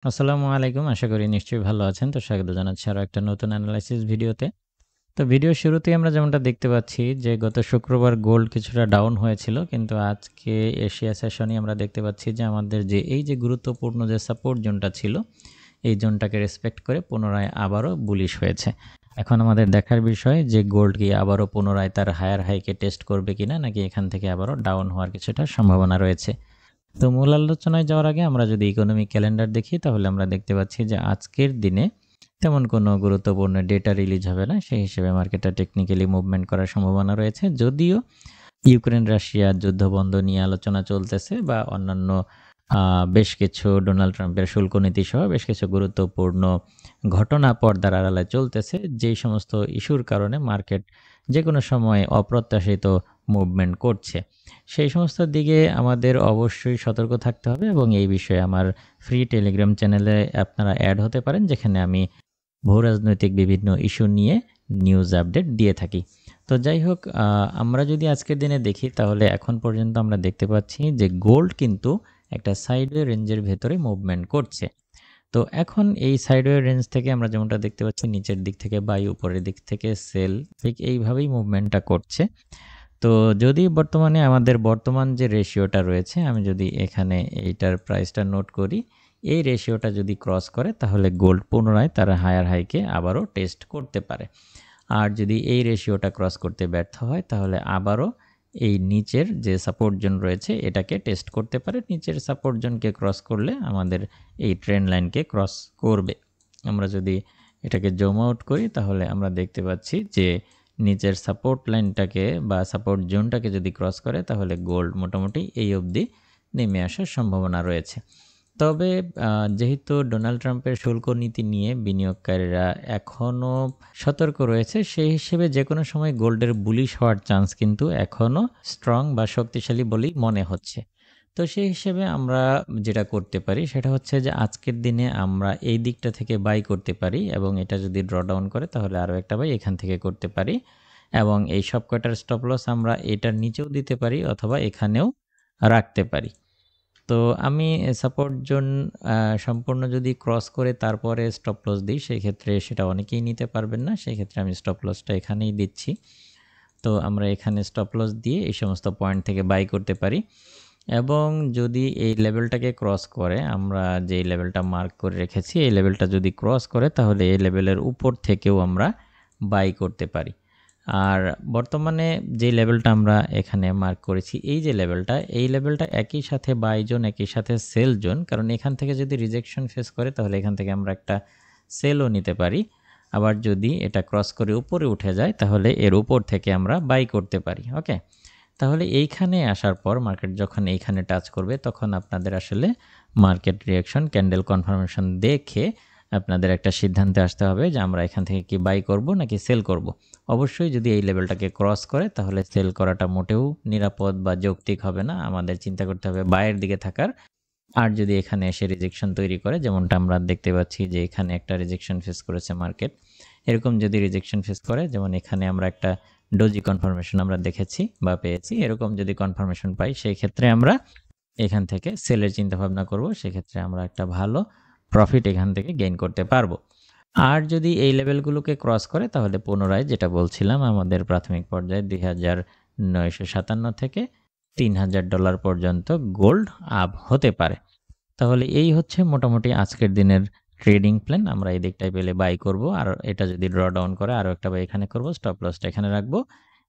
আসসালামু আলাইকুম। আশা করি নিশ্চয়ই ভালো আছেন। তো স্বাগত জানাচ্ছি আরো একটা নতুন এনালাইসিস ভিডিওতে। তো ভিডিওর শুরুতেই আমরা যেমনটা দেখতে পাচ্ছি যে গত শুক্রবার গোল্ড কিছুটা ডাউন হয়েছিল। কিন্তু আজকে এশিয়া সেশনে আমরা দেখতে পাচ্ছি যে আমাদের এই যে গুরুত্বপূর্ণ যে সাপোর্ট জোনটা ছিল, এই জোনটাকে রেসপেক্ট করে পুনরায় আবারও বুলিশ হয়েছে। এখন আমাদের দেখার বিষয় যে গোল্ড কি আবারও পুনরায় তার হায়ার হাইকে টেস্ট করবে কিনা, নাকি এখান থেকে আবারও ডাউন হওয়ার কিছুটা সম্ভাবনা রয়েছে। তো মূল আলোচনায় যাওয়ার আগে আমরা যদি ইকোনমিক ক্যালেন্ডার দেখি, তাহলে আমরা দেখতে পাচ্ছি যে আজকের দিনে তেমন কোনো গুরুত্বপূর্ণ ডেটা রিলিজ হবে না। সেই হিসেবে মার্কেটটা টেকনিক্যালি মুভমেন্ট করার সম্ভাবনা রয়েছে। যদিও ইউক্রেন রাশিয়া যুদ্ধবন্ধ নিয়ে আলোচনা চলতেছে বা অন্যান্য বেশ কিছু ডোনাল্ড ট্রাম্পের শুল্ক নীতি সহ বেশ কিছু গুরুত্বপূর্ণ ঘটনা পর্দার আড়ালে চলতেছে, যেই সমস্ত ইস্যুর কারণে মার্কেট যে কোনো সময় অপ্রত্যাশিত মুভমেন্ট করছে। সেই সমস্ত দিকে আমাদের অবশ্যই সতর্ক থাকতে হবে এবং এই বিষয়ে আমার ফ্রি টেলিগ্রাম চ্যানেলে আপনারা অ্যাড হতে পারেন, যেখানে আমি ভূরাজনৈতিক বিভিন্ন ইস্যু নিয়ে নিউজ আপডেট দিয়ে থাকি। তো যাই হোক, আমরা যদি আজকের দিনে দেখি, তাহলে এখন পর্যন্ত আমরা দেখতে পাচ্ছি যে গোল্ড কিন্তু একটা সাইডওয়ে রেঞ্জের ভেতরে মুভমেন্ট করছে। তো এখন এই সাইডওয়ে রেঞ্জ থেকে আমরা যেমনটা দেখতে পাচ্ছি, নিচের দিক থেকে বাই, উপরের দিক থেকে সেল, ঠিক এইভাবেই মুভমেন্টটা করছে। তো যদি বর্তমানে আমাদের বর্তমান যে রেশিওটা রয়েছে, আমি যদি এখানে এইটার প্রাইসটা নোট করি, এই রেশিওটা যদি ক্রস করে, তাহলে গোল্ড পুনরায় তার হায়ার হাইকে আবারও টেস্ট করতে পারে। আর যদি এই রেশিওটা ক্রস করতে ব্যর্থ হয়, তাহলে আবারও এই নিচের যে সাপোর্ট জোন রয়েছে এটাকে টেস্ট করতে পারে। নিচের সাপোর্ট জোনকে ক্রস করলে আমাদের এই ট্রেন্ড লাইনকে ক্রস করবে। আমরা যদি এটাকে জুম আউট করি, তাহলে আমরা দেখতে পাচ্ছি যে নিচের সাপোর্ট লাইনটাকে বা সাপোর্ট জোনটাকে যদি ক্রস করে, তাহলে গোল্ড মোটামুটি এই অবধি নেমে আসার সম্ভাবনা রয়েছে। তবে যেহেতু ডোনাল্ড ট্রাম্পের শুল্ক নীতি নিয়ে বিনিয়োগকারীরা এখনও সতর্ক রয়েছে, সেই হিসেবে যে কোনো সময় গোল্ডের বুলিশ হওয়ার চান্স কিন্তু এখনও স্ট্রং বা শক্তিশালী বলেই মনে হচ্ছে। তো সেই হিসেবে আমরা যেটা করতে পারি সেটা হচ্ছে যে আজকের দিনে আমরা এই দিকটা থেকে বাই করতে পারি, এবং এটা যদি ড্র ডাউন করে তাহলে আরও একটা বাই এখান থেকে করতে পারি, এবং এই সব কয়টার স্টপ লস আমরা এটার নিচেও দিতে পারি অথবা এখানেও রাখতে পারি। তো আমি সাপোর্ট জোন সম্পূর্ণ যদি ক্রস করে তারপরে স্টপ লস দিই, সেক্ষেত্রে সেটা অনেকেই নিতে পারবেন না। সেক্ষেত্রে আমি স্টপ লসটা এখানেই দিচ্ছি। তো আমরা এখানে স্টপ লস দিয়ে এই সমস্ত পয়েন্ট থেকে বাই করতে পারি, এবং যদি এই লেভেলটাকে ক্রস করে, আমরা যে লেভেলটা মার্ক করে রেখেছি এই লেভেলটা যদি ক্রস করে, তাহলে এই লেভেলের উপর থেকেও আমরা বাই করতে পারি। আর বর্তমানে যে লেভেলটা আমরা এখানে মার্ক করেছি, এই যে লেভেলটা, এই লেভেলটা একই সাথে বাই জোন, একই সাথে সেল জোন। কারণ এখান থেকে যদি রিজেকশন ফেস করে, তাহলে এখান থেকে আমরা একটা সেলও নিতে পারি। আবার যদি এটা ক্রস করে উপরে উঠে যায়, তাহলে এর উপর থেকে আমরা বাই করতে পারি। ওকে, তাহলে এইখানে আসার পর মার্কেট যখন এইখানে টাচ করবে, তখন আপনাদের আসলে মার্কেট রিয়াকশন ক্যান্ডেল কনফার্মেশন দেখে আপনাদের একটা সিদ্ধান্তে আসতে হবে যে আমরা এখান থেকে কি বাই করব নাকি সেল করব। অবশ্যই যদি এই লেভেলটাকে ক্রস করে, তাহলে সেল করাটা মোটেও নিরাপদ বা যৌক্তিক হবে না। আমাদের চিন্তা করতে হবে বাইয়ের দিকে থাকার। আর যদি এখানে এসে রিজেকশন তৈরি করে, যেমনটা আমরা দেখতে পাচ্ছি যে এখানে একটা রিজেকশন ফেস করেছে মার্কেট, এরকম যদি রিজেকশন ফেস করে, যেমন এখানে আমরা একটা ডোজি কনফার্মেশন আমরা দেখেছি বা পেয়েছি, এরকম যদি কনফার্মেশন পাই, সেই ক্ষেত্রে আমরা এখান থেকে সেলের চিন্তা ভাবনা করব। সেক্ষেত্রে আমরা একটা ভালো প্রফিট এখান থেকে গেইন করতে পারবো। আর যদি এই লেভেলগুলোকে ক্রস করে, তাহলে পুনরায় যেটা বলছিলাম, আমাদের প্রাথমিক পর্যায়ে 2957 থেকে $3000 পর্যন্ত গোল্ড আপ হতে পারে। তাহলে এই হচ্ছে মোটামুটি আজকের দিনের ট্রেডিং প্ল্যান। আমরা এই দিকটায় পেলে বাই করব, আর এটা যদি ড্র ডাউন করে আরও একটা বাই এখানে করব, স্টপ লসটা এখানে রাখবো।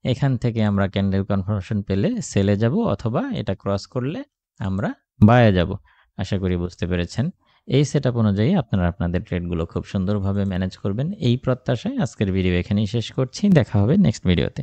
এখান থেকে আমরা ক্যান্ডেল কনফার্মেশন পেলে সেলে যাব, অথবা এটা ক্রস করলে আমরা বায়ে যাব। আশা করি বুঝতে পেরেছেন। এই সেটআপ অনুযায়ী আপনারা আপনাদের ট্রেডগুলো খুব সুন্দরভাবে ম্যানেজ করবেন, এই প্রত্যাশায় আজকের ভিডিও এখানেই শেষ করছি। দেখা হবে নেক্সট ভিডিওতে।